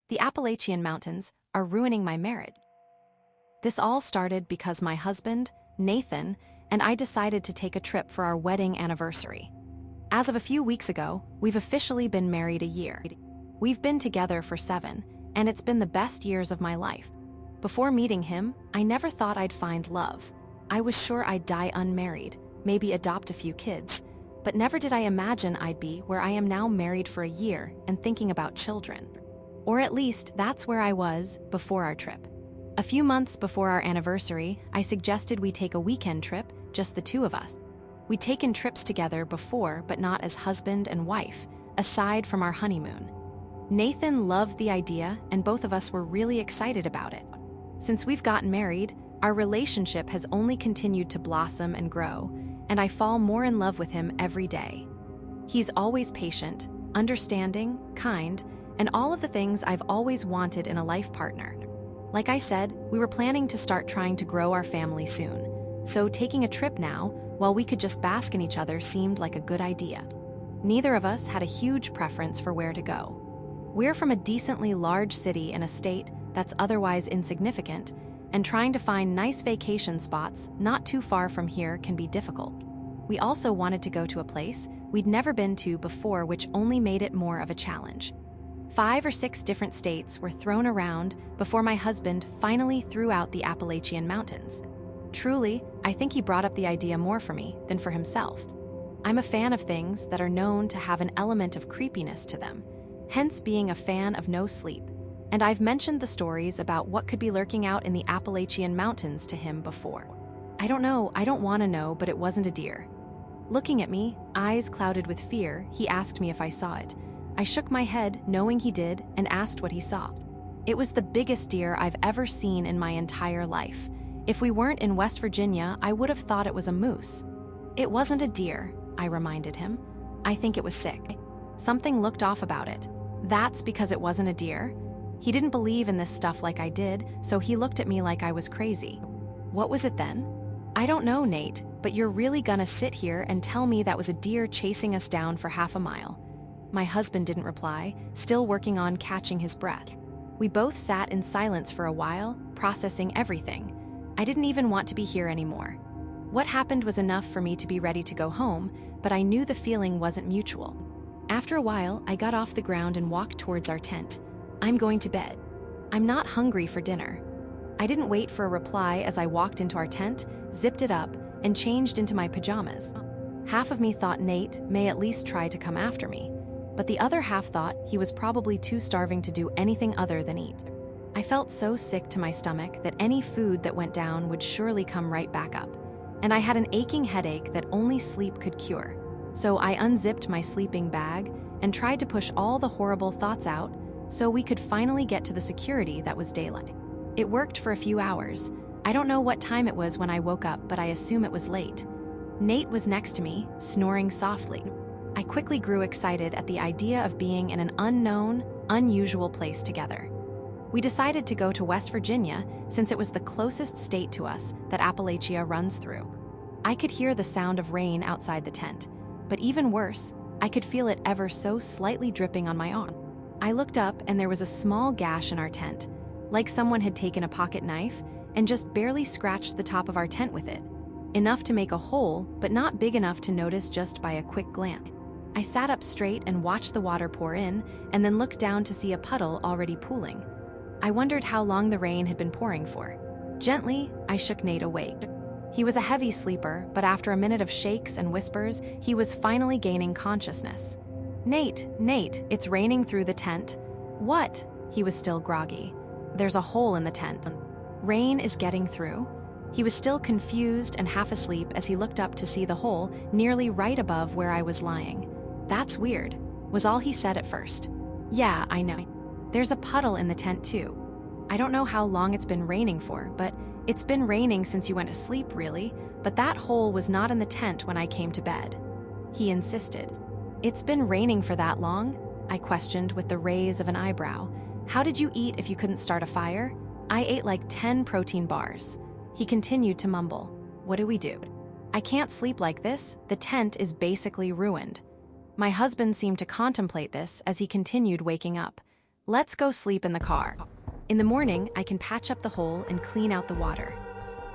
The Appalachian Mountains are ruining my marriage. This all started because my husband, Nathan, and I decided to take a trip for our wedding anniversary. As of a few weeks ago, we've officially been married a year. We've been together for 7, and it's been the best years of my life. Before meeting him, I never thought I'd find love. I was sure I'd die unmarried, maybe adopt a few kids, but never did I imagine I'd be where I am now, married for a year and thinking about children. Or at least that's where I was before our trip. A few months before our anniversary, I suggested we take a weekend trip, just the two of us. We'd taken trips together before, but not as husband and wife, aside from our honeymoon. Nathan loved the idea, and both of us were really excited about it. Since we've gotten married, our relationship has only continued to blossom and grow, and I fall more in love with him every day. He's always patient, understanding, kind, and all of the things I've always wanted in a life partner. Like I said, we were planning to start trying to grow our family soon, so taking a trip now, while we could just bask in each other, seemed like a good idea. Neither of us had a huge preference for where to go. We're from a decently large city in a state that's otherwise insignificant, and trying to find nice vacation spots not too far from here can be difficult. We also wanted to go to a place we'd never been to before, which only made it more of a challenge. 5 or 6 different states were thrown around before my husband finally threw out the Appalachian Mountains. Truly, I think he brought up the idea more for me than for himself. I'm a fan of things that are known to have an element of creepiness to them, hence being a fan of NoSleep, and I've mentioned the stories about what could be lurking out in the Appalachian Mountains to him before. I don't want to know, but it wasn't a deer. Looking at me, eyes clouded with fear, he asked me if I saw it. I shook my head, knowing he did, and asked what he saw. It was the biggest deer I've ever seen in my entire life. If we weren't in West Virginia, I would have thought it was a moose. It wasn't a deer, I reminded him. I think it was sick. Something looked off about it. That's because it wasn't a deer. He didn't believe in this stuff like I did, so he looked at me like I was crazy. What was it then? I don't know, Nate, but you're really gonna sit here and tell me that was a deer chasing us down for half a mile? My husband didn't reply, still working on catching his breath. We both sat in silence for a while, processing everything. I didn't even want to be here anymore. What happened was enough for me to be ready to go home, but I knew the feeling wasn't mutual. After a while, I got off the ground and walked towards our tent. I'm going to bed. I'm not hungry for dinner. I didn't wait for a reply as I walked into our tent, zipped it up, and changed into my pajamas. Half of me thought Nate may at least try to come after me, but the other half thought he was probably too starving to do anything other than eat. I felt so sick to my stomach that any food that went down would surely come right back up, and I had an aching headache that only sleep could cure. So I unzipped my sleeping bag and tried to push all the horrible thoughts out so we could finally get to the security that was daylight. It worked for a few hours. I don't know what time it was when I woke up, but I assume it was late. Nate was next to me, snoring softly. I quickly grew excited at the idea of being in an unknown, unusual place together. We decided to go to West Virginia since it was the closest state to us that Appalachia runs through. I could hear the sound of rain outside the tent, but even worse, I could feel it ever so slightly dripping on my arm. I looked up and there was a small gash in our tent, like someone had taken a pocket knife and just barely scratched the top of our tent with it. Enough to make a hole, but not big enough to notice just by a quick glance. I sat up straight and watched the water pour in, and then looked down to see a puddle already pooling. I wondered how long the rain had been pouring for. Gently, I shook Nate awake. He was a heavy sleeper, but after a minute of shakes and whispers, he was finally gaining consciousness. Nate, it's raining through the tent." "What?" He was still groggy. "There's a hole in the tent." "Rain is getting through?" He was still confused and half asleep as he looked up to see the hole nearly right above where I was lying. "That's weird," was all he said at first. "Yeah, I know. There's a puddle in the tent too. I don't know how long it's been raining for, but it's been raining since you went to sleep, really, but that hole was not in the tent when I came to bed." He insisted. "It's been raining for that long?" I questioned with the raise of an eyebrow. "How did you eat if you couldn't start a fire?" "I ate like 10 protein bars." He continued to mumble. "What do we do? I can't sleep like this. The tent is basically ruined." My husband seemed to contemplate this as he continued waking up. Let's go sleep in the car. In the morning, I can patch up the hole and clean out the water.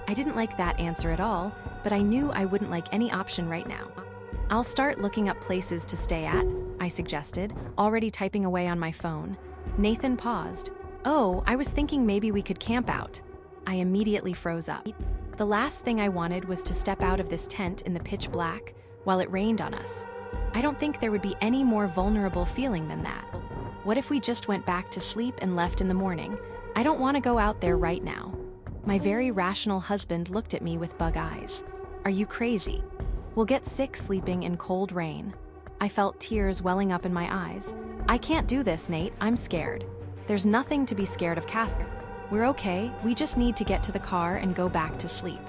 I didn't like that answer at all, but I knew I wouldn't like any option right now. I'll start looking up places to stay at, I suggested, already typing away on my phone. Nathan paused. Oh, I was thinking maybe we could camp out. I immediately froze up. The last thing I wanted was to step out of this tent in the pitch black while it rained on us. I don't think there would be any more vulnerable feeling than that. What if we just went back to sleep and left in the morning? I don't want to go out there right now. My very rational husband looked at me with bug eyes. Are you crazy? We'll get sick sleeping in cold rain. I felt tears welling up in my eyes. I can't do this, Nate. I'm scared. There's nothing to be scared of, Cassie. We're okay. We just need to get to the car and go back to sleep.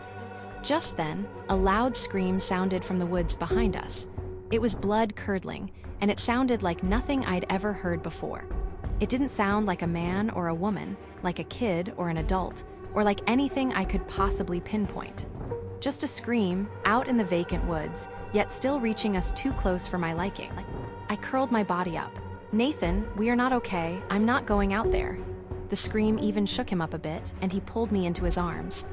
Just then, a loud scream sounded from the woods behind us. It was blood-curdling, and it sounded like nothing I'd ever heard before. It didn't sound like a man or a woman, like a kid or an adult, or like anything I could possibly pinpoint. Just a scream, out in the vacant woods, yet still reaching us too close for my liking. I curled my body up. Nathan, we are not okay. I'm not going out there. The scream even shook him up a bit, and he pulled me into his arms.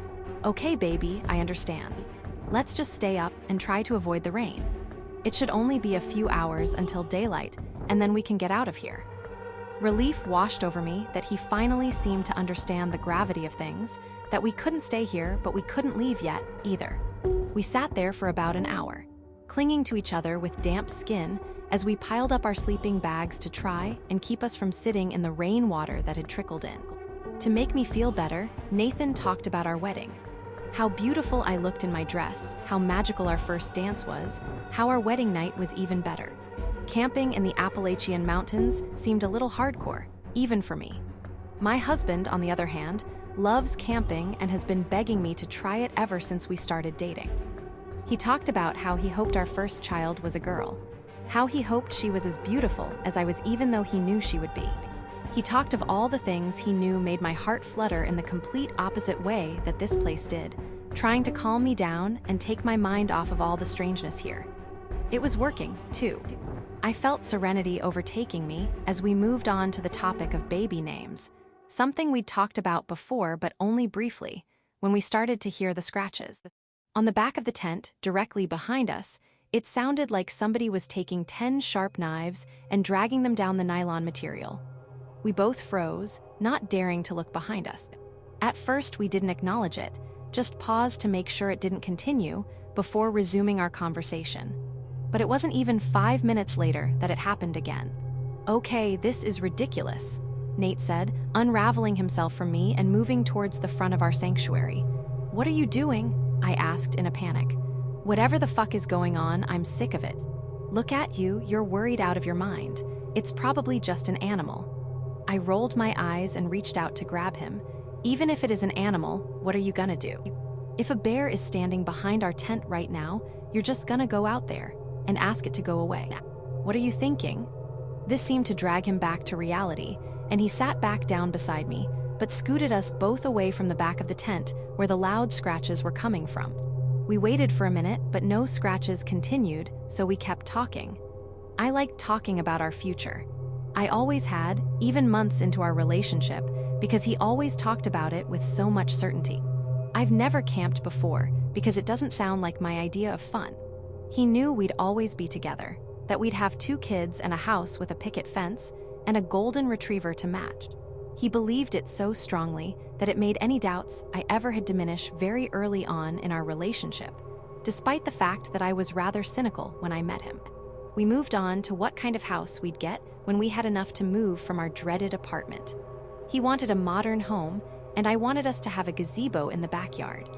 Okay, baby, I understand. Let's just stay up and try to avoid the rain. It should only be a few hours until daylight, and then we can get out of here. Relief washed over me that he finally seemed to understand the gravity of things, that we couldn't stay here, but we couldn't leave yet, either. We sat there for about an hour, clinging to each other with damp skin as we piled up our sleeping bags to try and keep us from sitting in the rainwater that had trickled in. To make me feel better, Nathan talked about our wedding. How beautiful I looked in my dress, how magical our first dance was, how our wedding night was even better. Camping in the Appalachian Mountains seemed a little hardcore, even for me. My husband, on the other hand, loves camping and has been begging me to try it ever since we started dating. He talked about how he hoped our first child was a girl, how he hoped she was as beautiful as I was even though he knew she would be. He talked of all the things he knew made my heart flutter in the complete opposite way that this place did, trying to calm me down and take my mind off of all the strangeness here. It was working, too. I felt serenity overtaking me as we moved on to the topic of baby names, something we'd talked about before but only briefly, when we started to hear the scratches. On the back of the tent, directly behind us, it sounded like somebody was taking 10 sharp knives and dragging them down the nylon material. We both froze, not daring to look behind us. At first, we didn't acknowledge it, just paused to make sure it didn't continue before resuming our conversation. But it wasn't even 5 minutes later that it happened again. Okay, this is ridiculous, Nate said, unraveling himself from me and moving towards the front of our sanctuary. What are you doing? I asked in a panic. Whatever the fuck is going on, I'm sick of it. Look at you, you're worried out of your mind. It's probably just an animal. I rolled my eyes and reached out to grab him. Even if it is an animal, what are you gonna do? If a bear is standing behind our tent right now, you're just gonna go out there and ask it to go away. What are you thinking? This seemed to drag him back to reality, and he sat back down beside me, but scooted us both away from the back of the tent where the loud scratches were coming from. We waited for a minute, but no scratches continued, so we kept talking. I liked talking about our future. I always had, even months into our relationship, because he always talked about it with so much certainty. I've never camped before, because it doesn't sound like my idea of fun. He knew we'd always be together, that we'd have 2 kids and a house with a picket fence, and a golden retriever to match. He believed it so strongly that it made any doubts I ever had diminish very early on in our relationship, despite the fact that I was rather cynical when I met him. We moved on to what kind of house we'd get when we had enough to move from our dreaded apartment. He wanted a modern home, and I wanted us to have a gazebo in the backyard,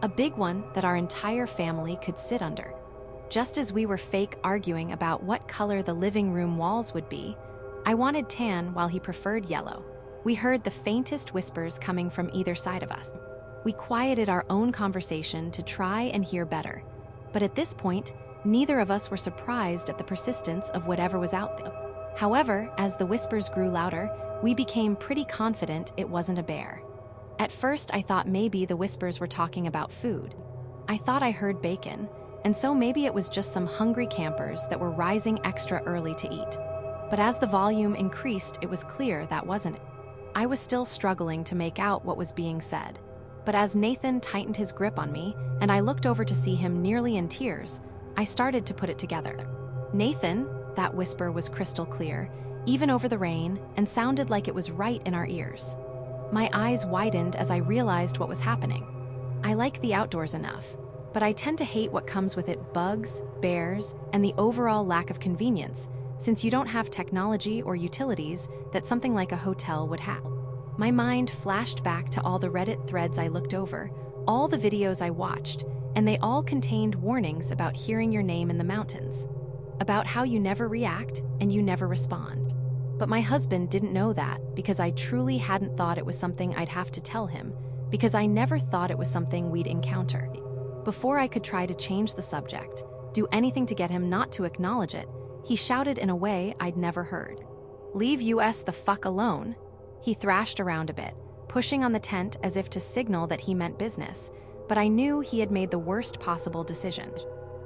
a big one that our entire family could sit under. Just as we were fake arguing about what color the living room walls would be, I wanted tan while he preferred yellow. We heard the faintest whispers coming from either side of us. We quieted our own conversation to try and hear better, but at this point, neither of us were surprised at the persistence of whatever was out there. However, as the whispers grew louder, we became pretty confident it wasn't a bear. At first, I thought maybe the whispers were talking about food. I thought I heard bacon, and so maybe it was just some hungry campers that were rising extra early to eat. But as the volume increased, it was clear that wasn't it. I was still struggling to make out what was being said. But as Nathan tightened his grip on me, and I looked over to see him nearly in tears, I started to put it together. "Nathan," that whisper was crystal clear, even over the rain, and sounded like it was right in our ears. My eyes widened as I realized what was happening. I like the outdoors enough, but I tend to hate what comes with it: bugs, bears, and the overall lack of convenience, since you don't have technology or utilities that something like a hotel would have. My mind flashed back to all the Reddit threads I looked over, all the videos I watched, and they all contained warnings about hearing your name in the mountains, about how you never react and you never respond. But my husband didn't know that because I truly hadn't thought it was something I'd have to tell him, because I never thought it was something we'd encounter. Before I could try to change the subject, do anything to get him not to acknowledge it, he shouted in a way I'd never heard. "Leave us the fuck alone." He thrashed around a bit, pushing on the tent as if to signal that he meant business, but I knew he had made the worst possible decision.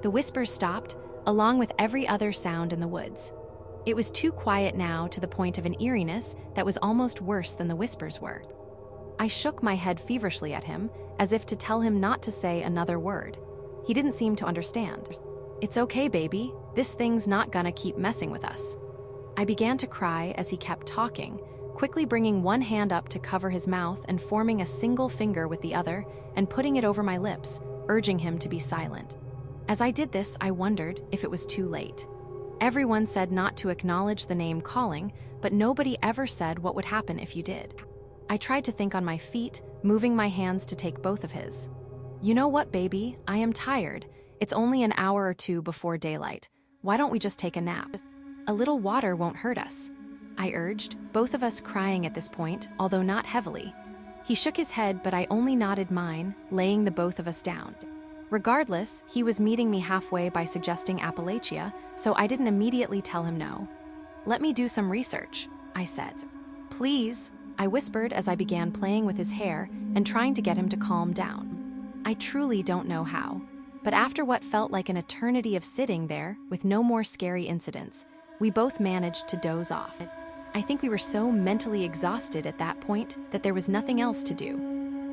The whispers stopped, along with every other sound in the woods. It was too quiet now, to the point of an eeriness that was almost worse than the whispers were. I shook my head feverishly at him, as if to tell him not to say another word. He didn't seem to understand. "It's okay, baby. This thing's not gonna keep messing with us." I began to cry as he kept talking, quickly bringing one hand up to cover his mouth and forming a single finger with the other and putting it over my lips, urging him to be silent. As I did this, I wondered if it was too late. Everyone said not to acknowledge the name calling, but nobody ever said what would happen if you did. I tried to think on my feet, moving my hands to take both of his. "You know what, baby? I am tired. It's only an hour or two before daylight. Why don't we just take a nap? A little water won't hurt us," I urged, both of us crying at this point, although not heavily. He shook his head, but I only nodded mine, laying the both of us down. Regardless, he was meeting me halfway by suggesting Appalachia, so I didn't immediately tell him no. "Let me do some research," I said. "Please," I whispered as I began playing with his hair and trying to get him to calm down. I truly don't know how, but after what felt like an eternity of sitting there with no more scary incidents, we both managed to doze off. I think we were so mentally exhausted at that point that there was nothing else to do.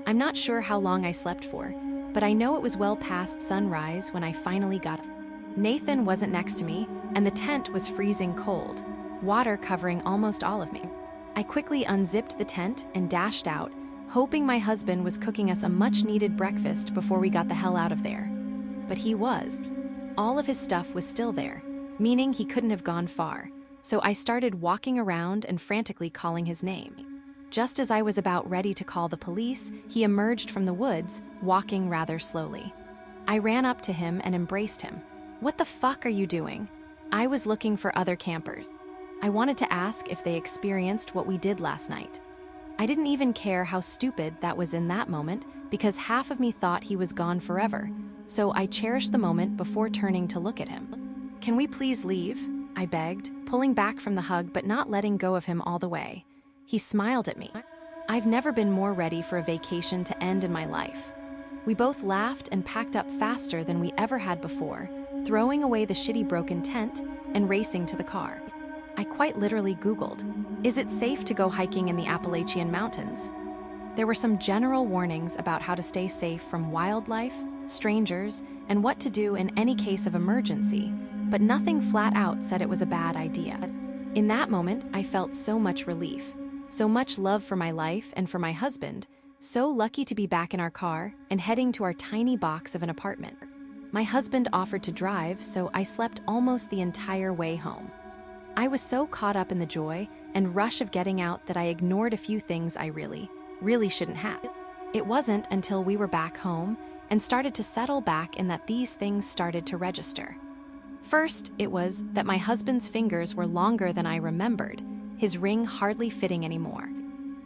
I'm not sure how long I slept for, but I know it was well past sunrise when I finally got up. Nathan wasn't next to me, and the tent was freezing cold, water covering almost all of me. I quickly unzipped the tent and dashed out, hoping my husband was cooking us a much-needed breakfast before we got the hell out of there. But he was. All of his stuff was still there, meaning he couldn't have gone far, so I started walking around and frantically calling his name. Just as I was about ready to call the police, he emerged from the woods, walking rather slowly. I ran up to him and embraced him. "What the fuck are you doing?" I was looking for other campers. I wanted to ask if they experienced what we did last night. I didn't even care how stupid that was in that moment, because half of me thought he was gone forever, so I cherished the moment before turning to look at him. "Can we please leave?" I begged, pulling back from the hug but not letting go of him all the way. He smiled at me. I've never been more ready for a vacation to end in my life. We both laughed and packed up faster than we ever had before, throwing away the shitty broken tent and racing to the car. I quite literally Googled, "Is it safe to go hiking in the Appalachian Mountains?" There were some general warnings about how to stay safe from wildlife, strangers, and what to do in any case of emergency, but nothing flat out said it was a bad idea. In that moment, I felt so much relief, so much love for my life and for my husband, so lucky to be back in our car and heading to our tiny box of an apartment. My husband offered to drive, so I slept almost the entire way home. I was so caught up in the joy and rush of getting out that I ignored a few things I really shouldn't have. It wasn't until we were back home and started to settle back in that these things started to register. First, it was that my husband's fingers were longer than I remembered, his ring hardly fitting anymore.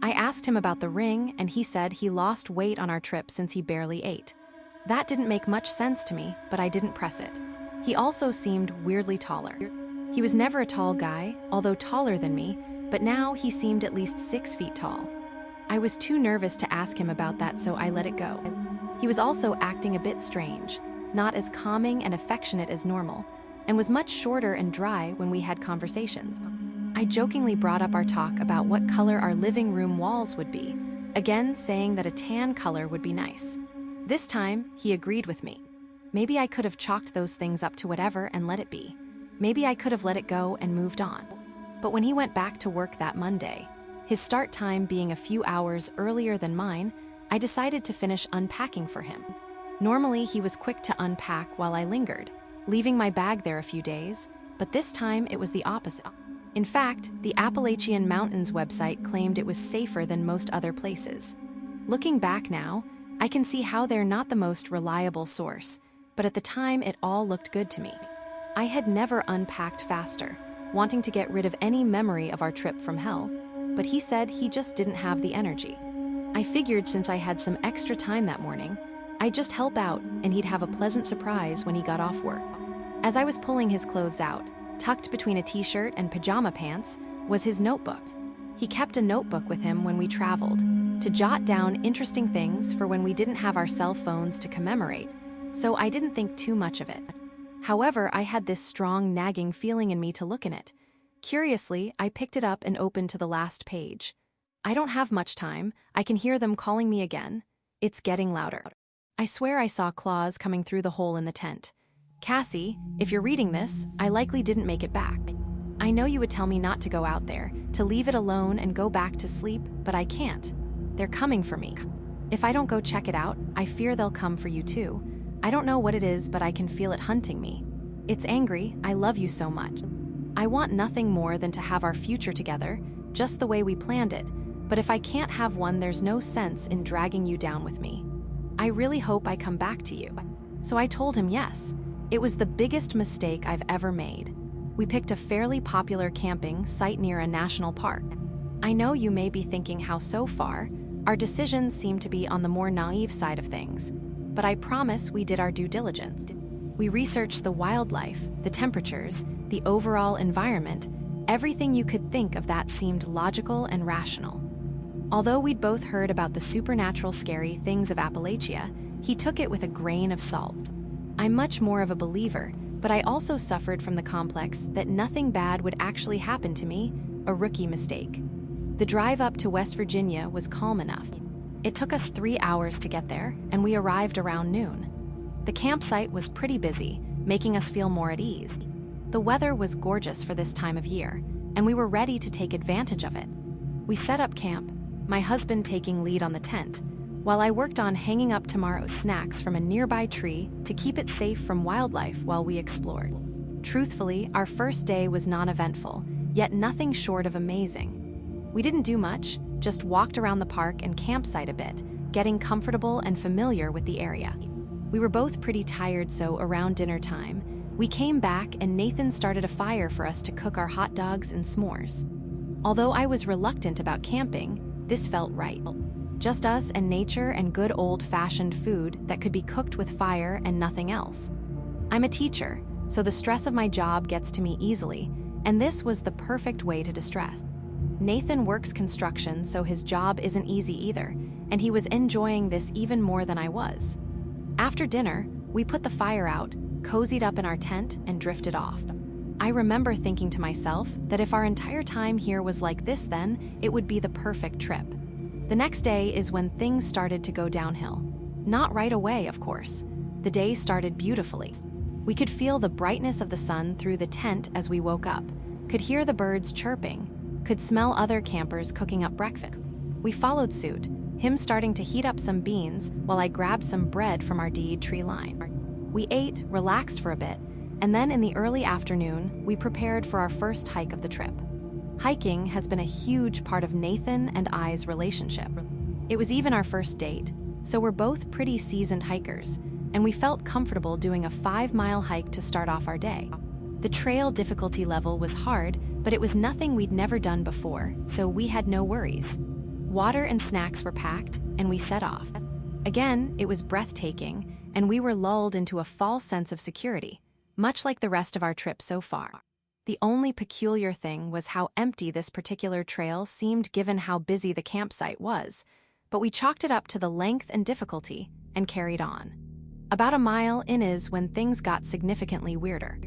I asked him about the ring, and he said he lost weight on our trip since he barely ate. That didn't make much sense to me, but I didn't press it. He also seemed weirdly taller. He was never a tall guy, although taller than me, but now he seemed at least 6 feet tall. I was too nervous to ask him about that, so I let it go. He was also acting a bit strange, not as calming and affectionate as normal, and was much shorter and dry when we had conversations. I jokingly brought up our talk about what color our living room walls would be, again saying that a tan color would be nice. This time, he agreed with me. Maybe I could have chalked those things up to whatever and let it be. Maybe I could have let it go and moved on. But when he went back to work that Monday, his start time being a few hours earlier than mine, I decided to finish unpacking for him. Normally, he was quick to unpack while I lingered, leaving my bag there a few days, but this time it was the opposite. In fact, the Appalachian Mountains website claimed it was safer than most other places. Looking back now, I can see how they're not the most reliable source, but at the time it all looked good to me. I had never unpacked faster, wanting to get rid of any memory of our trip from hell, but he said he just didn't have the energy. I figured since I had some extra time that morning, I'd just help out and he'd have a pleasant surprise when he got off work. As I was pulling his clothes out, tucked between a t-shirt and pajama pants, was his notebook. He kept a notebook with him when we traveled, to jot down interesting things for when we didn't have our cell phones to commemorate, so I didn't think too much of it. However, I had this strong, nagging feeling in me to look in it. Curiously, I picked it up and opened to the last page. I don't have much time. I can hear them calling me again. It's getting louder. I swear I saw claws coming through the hole in the tent. Cassie, if you're reading this, I likely didn't make it back. I know you would tell me not to go out there, to leave it alone and go back to sleep, but I can't. They're coming for me. If I don't go check it out, I fear they'll come for you too. I don't know what it is, but I can feel it hunting me. It's angry. I love you so much. I want nothing more than to have our future together, just the way we planned it, but if I can't have one, there's no sense in dragging you down with me. I really hope I come back to you. So I told him yes. It was the biggest mistake I've ever made. We picked a fairly popular camping site near a national park. I know you may be thinking how so far, our decisions seem to be on the more naive side of things, but I promise we did our due diligence. We researched the wildlife, the temperatures, the overall environment. Everything you could think of that seemed logical and rational. Although we'd both heard about the supernatural scary things of Appalachia, he took it with a grain of salt. I'm much more of a believer, but I also suffered from the complex that nothing bad would actually happen to me, a rookie mistake. The drive up to West Virginia was calm enough. It took us 3 hours to get there, and we arrived around noon. The campsite was pretty busy, making us feel more at ease. The weather was gorgeous for this time of year, and we were ready to take advantage of it. We set up camp, my husband taking lead on the tent, while I worked on hanging up tomorrow's snacks from a nearby tree to keep it safe from wildlife while we explored. Truthfully, our first day was non-eventful, yet nothing short of amazing. We didn't do much, just walked around the park and campsite a bit, getting comfortable and familiar with the area. We were both pretty tired, so around dinner time, we came back and Nathan started a fire for us to cook our hot dogs and s'mores. Although I was reluctant about camping, this felt right. Just us and nature and good old-fashioned food that could be cooked with fire and nothing else. I'm a teacher, so the stress of my job gets to me easily, and this was the perfect way to distress. Nathan works construction, so his job isn't easy either, and he was enjoying this even more than I was. After dinner, we put the fire out, cozied up in our tent, and drifted off. I remember thinking to myself that if our entire time here was like this, then it would be the perfect trip. The next day is when things started to go downhill. Not right away, of course. The day started beautifully. We could feel the brightness of the sun through the tent as we woke up, could hear the birds chirping, could smell other campers cooking up breakfast. We followed suit, him starting to heat up some beans while I grabbed some bread from our deed tree line. We ate, relaxed for a bit, and then in the early afternoon, we prepared for our first hike of the trip. Hiking has been a huge part of Nathan and I's relationship. It was even our first date, so we're both pretty seasoned hikers, and we felt comfortable doing a 5-mile hike to start off our day. The trail difficulty level was hard, but it was nothing we'd never done before, so we had no worries. Water and snacks were packed, and we set off. Again, it was breathtaking, and we were lulled into a false sense of security, much like the rest of our trip so far. The only peculiar thing was how empty this particular trail seemed given how busy the campsite was, but we chalked it up to the length and difficulty and carried on. About a mile in is when things got significantly weirder.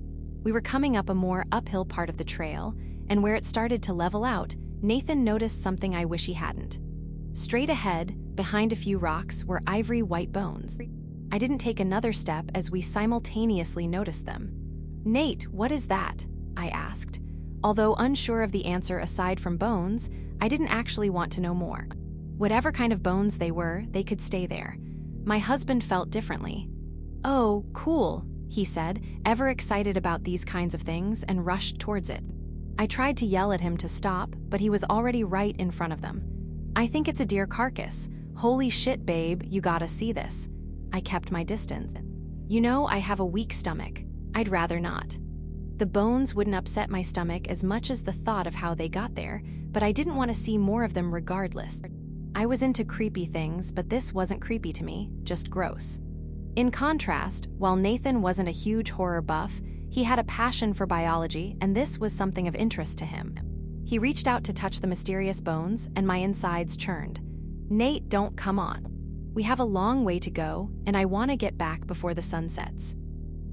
We were coming up a more uphill part of the trail, and where it started to level out, Nathan noticed something I wish he hadn't. Straight ahead, behind a few rocks, were ivory white bones. I didn't take another step as we simultaneously noticed them. "Nate, what is that?" I asked. Although unsure of the answer aside from bones, I didn't actually want to know more. Whatever kind of bones they were, they could stay there. My husband felt differently. "Oh, cool," he said, ever excited about these kinds of things, and rushed towards it. I tried to yell at him to stop, but he was already right in front of them. "I think it's a deer carcass. Holy shit, babe, you gotta see this." I kept my distance. You know, I have a weak stomach. I'd rather not. The bones wouldn't upset my stomach as much as the thought of how they got there, but I didn't want to see more of them regardless. I was into creepy things, but this wasn't creepy to me, just gross. In contrast, while Nathan wasn't a huge horror buff, he had a passion for biology, and this was something of interest to him. He reached out to touch the mysterious bones, and my insides churned. "Nate, don't come on. We have a long way to go, and I want to get back before the sun sets."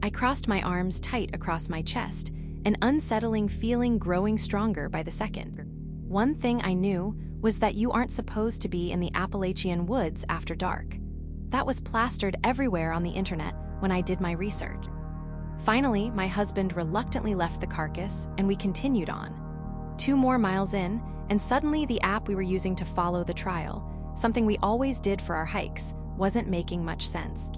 I crossed my arms tight across my chest, an unsettling feeling growing stronger by the second. One thing I knew was that you aren't supposed to be in the Appalachian woods after dark. That was plastered everywhere on the internet when I did my research. Finally, my husband reluctantly left the carcass, and we continued on. 2 more miles in, and suddenly the app we were using to follow the trail, something we always did for our hikes, wasn't making much sense.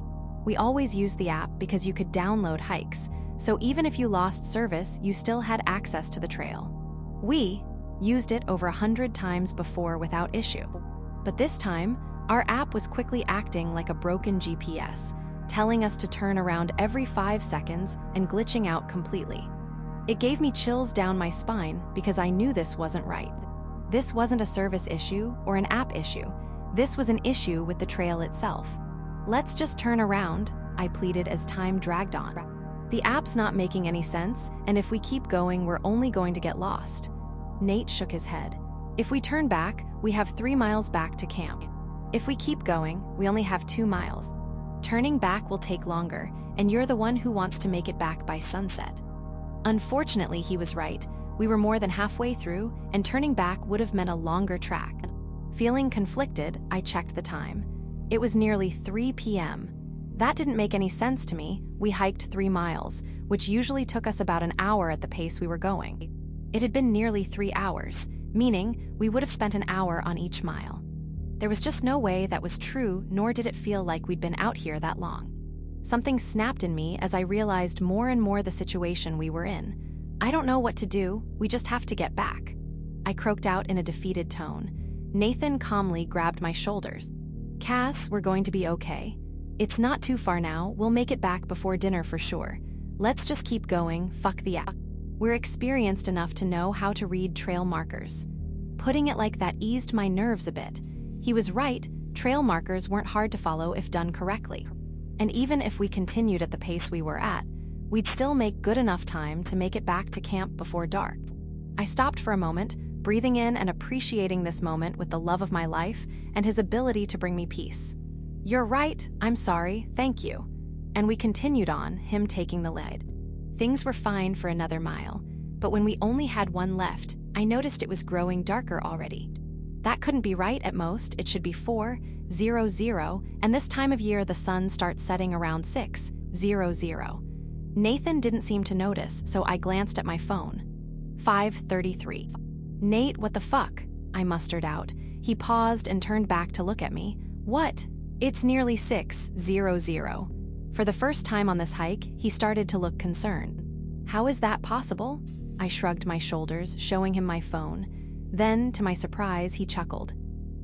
We always used the app because you could download hikes, so even if you lost service, you still had access to the trail. We used it over 100 times before without issue. But this time, our app was quickly acting like a broken GPS, telling us to turn around every 5 seconds and glitching out completely. It gave me chills down my spine because I knew this wasn't right. This wasn't a service issue or an app issue. This was an issue with the trail itself. "Let's just turn around," I pleaded as time dragged on. "The app's not making any sense, and if we keep going, we're only going to get lost." Nate shook his head. "If we turn back, we have 3 miles back to camp. If we keep going, we only have 2 miles. Turning back will take longer, and you're the one who wants to make it back by sunset." Unfortunately, he was right. We were more than halfway through, and turning back would have meant a longer track. Feeling conflicted, I checked the time. It was nearly 3 p.m. That didn't make any sense to me. We hiked 3 miles, which usually took us about an hour at the pace we were going. It had been nearly 3 hours, meaning we would have spent an hour on each mile. There was just no way that was true, nor did it feel like we'd been out here that long. Something snapped in me as I realized more and more the situation we were in. "I don't know what to do, we just have to get back," I croaked out in a defeated tone. Nathan calmly grabbed my shoulders. "Cass, we're going to be okay. It's not too far now, we'll make it back before dinner for sure. Let's just keep going, fuck the app." We're experienced enough to know how to read trail markers. Putting it like that eased my nerves a bit. He was right, trail markers weren't hard to follow if done correctly. And even if we continued at the pace we were at, we'd still make good enough time to make it back to camp before dark. I stopped for a moment, breathing in and appreciating this moment with the love of my life and his ability to bring me peace. "You're right, I'm sorry, thank you." And we continued on, him taking the lead. Things were fine for another mile, but when we only had 1 left, I noticed it was growing darker already. That couldn't be right at most, it should be 4:00, and this time of year the sun starts setting around 6:00. Nathan didn't seem to notice, so I glanced at my phone. 5:33. "Nate, what the fuck?" I mustered out. He paused and turned back to look at me. "What?" "It's nearly 6:00. For the first time on this hike, he started to look concerned. "How is that possible?" I shrugged my shoulders, showing him my phone. Then, to my surprise, he chuckled.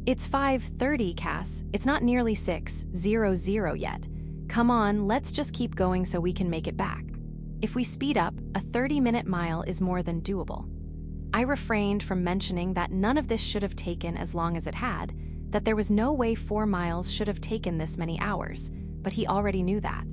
"It's 5:30, Cass. It's not nearly 6:00 yet. Come on, let's just keep going so we can make it back. If we speed up, a 30-minute mile is more than doable." I refrained from mentioning that none of this should have taken as long as it had, that there was no way 4 miles should have taken this many hours, but he already knew that.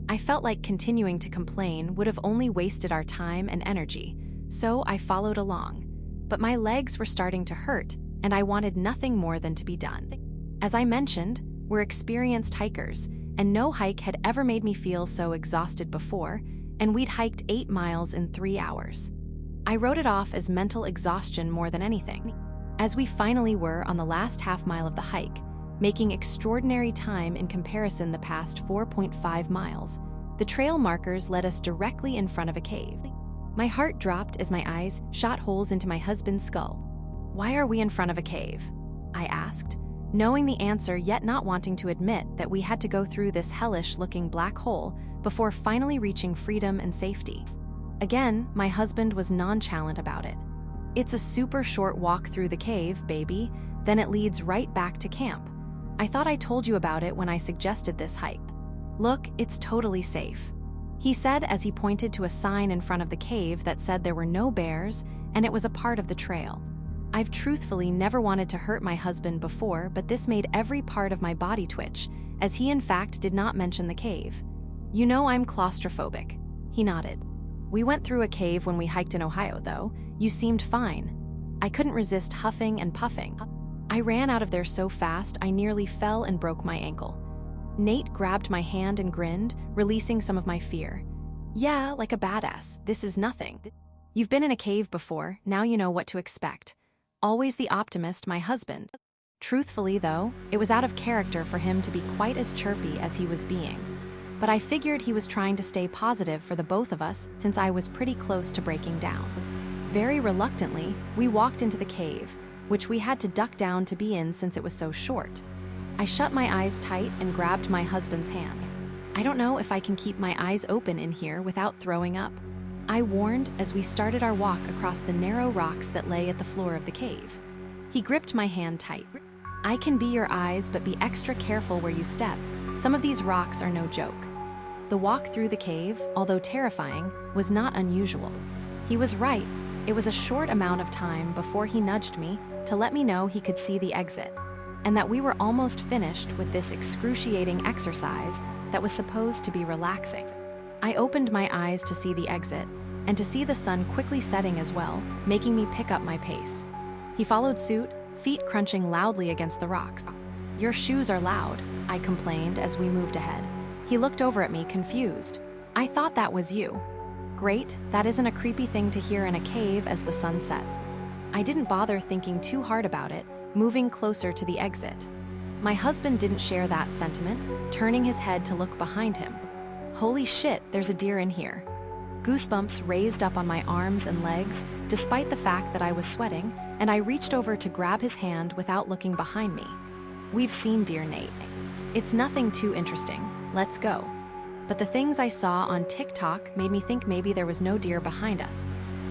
I felt like continuing to complain would have only wasted our time and energy, so I followed along. But my legs were starting to hurt, and I wanted nothing more than to be done. As I mentioned, we're experienced hikers, and no hike had ever made me feel so exhausted before, and we'd hiked 8 miles in 3 hours. I wrote it off as mental exhaustion more than anything. As we finally were on the last half mile of the hike, making extraordinary time in comparison the past 4.5 miles, the trail markers led us directly in front of a cave. My heart dropped as my eyes shot holes into my husband's skull. "Why are we in front of a cave?" I asked, knowing the answer yet not wanting to admit that we had to go through this hellish-looking black hole before finally reaching freedom and safety. Again, my husband was nonchalant about it. "It's a super short walk through the cave, baby, then it leads right back to camp. I thought I told you about it when I suggested this hike. Look, it's totally safe," he said as he pointed to a sign in front of the cave that said there were no bears and it was a part of the trail. I've truthfully never wanted to hurt my husband before, but this made every part of my body twitch, as he in fact did not mention the cave. "You know I'm claustrophobic," he nodded. "We went through a cave when we hiked in Ohio, though. You seemed fine." I couldn't resist huffing and puffing. I ran out of there so fast I nearly fell and broke my ankle. Nate grabbed my hand and grinned, releasing some of my fear. "Yeah, like a badass. This is nothing. You've been in a cave before, now you know what to expect." Always the optimist, my husband. Truthfully, though, it was out of character for him to be quite as chirpy as he was being. But I figured he was trying to stay positive for the both of us since I was pretty close to breaking down. Very reluctantly, we walked into the cave, which we had to duck down to be in since it was so short. I shut my eyes tight and grabbed my husband's hand. "I don't know if I can keep my eyes open in here without throwing up," I warned as we started our walk across the narrow rocks that lay at the floor of the cave. He gripped my hand tight. "I can be your eyes, but be extra careful where you step. Some of these rocks are no joke." The walk through the cave, although terrifying, was not unusual. He was right. It was a short amount of time before he nudged me to let me know he could see the exit, and that we were almost finished with this excruciating exercise that was supposed to be relaxing. I opened my eyes to see the exit, and to see the sun quickly setting as well, making me pick up my pace. He followed suit, feet crunching loudly against the rocks. "Your shoes are loud," I complained as we moved ahead. He looked over at me, confused. "I thought that was you." "Great, that isn't a creepy thing to hear in a cave as the sun sets." I didn't bother thinking too hard about it, moving closer to the exit. My husband didn't share that sentiment, turning his head to look behind him. "Holy shit, there's a deer in here." Goosebumps raised up on my arms and legs, despite the fact that I was sweating, and I reached over to grab his hand without looking behind me. "We've seen deer, Nate. It's nothing too interesting. Let's go." But the things I saw on TikTok made me think maybe there was no deer behind us.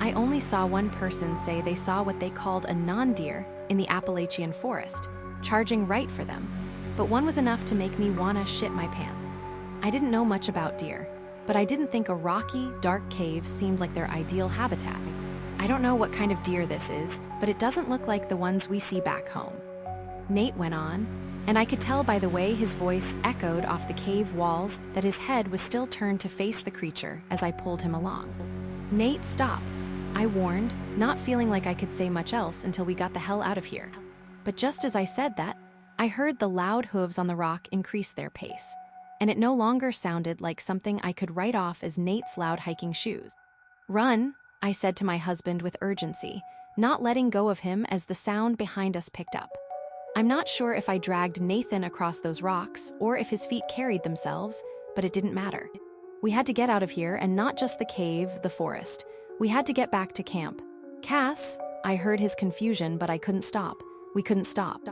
I only saw one person say they saw what they called a non-deer in the Appalachian forest, charging right for them. But one was enough to make me wanna shit my pants. I didn't know much about deer, but I didn't think a rocky, dark cave seemed like their ideal habitat. "I don't know what kind of deer this is, but it doesn't look like the ones we see back home," Nate went on, and I could tell by the way his voice echoed off the cave walls that his head was still turned to face the creature as I pulled him along. "Nate, stop," I warned, not feeling like I could say much else until we got the hell out of here. But just as I said that, I heard the loud hooves on the rock increase their pace, and it no longer sounded like something I could write off as Nate's loud hiking shoes. "Run," I said to my husband with urgency, not letting go of him as the sound behind us picked up. I'm not sure if I dragged Nathan across those rocks or if his feet carried themselves, but it didn't matter. We had to get out of here, and not just the cave, the forest. We had to get back to camp. "Cass," I heard his confusion, but I couldn't stop. We couldn't stop.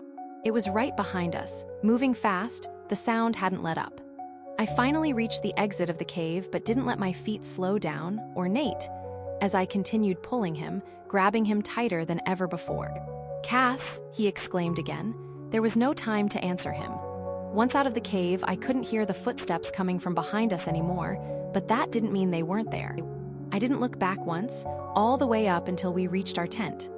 It was right behind us, moving fast. The sound hadn't let up. I finally reached the exit of the cave, but didn't let my feet slow down, or Nate, as I continued pulling him, grabbing him tighter than ever before. "Cass," he exclaimed again. There was no time to answer him. Once out of the cave, I couldn't hear the footsteps coming from behind us anymore, but that didn't mean they weren't there. I didn't look back once, all the way up until we reached our tent.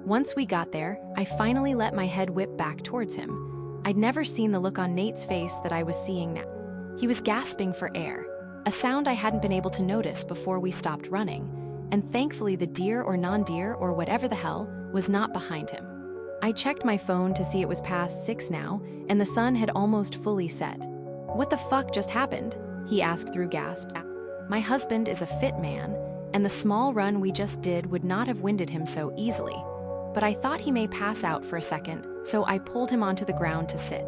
Once we got there, I finally let my head whip back towards him. I'd never seen the look on Nate's face that I was seeing now. He was gasping for air, a sound I hadn't been able to notice before we stopped running, and thankfully the deer or non-deer or whatever the hell was not behind him. I checked my phone to see it was past 6 now, and the sun had almost fully set. "What the fuck just happened?" he asked through gasps. My husband is a fit man, and the small run we just did would not have winded him so easily. But I thought he may pass out for a second, so I pulled him onto the ground to sit.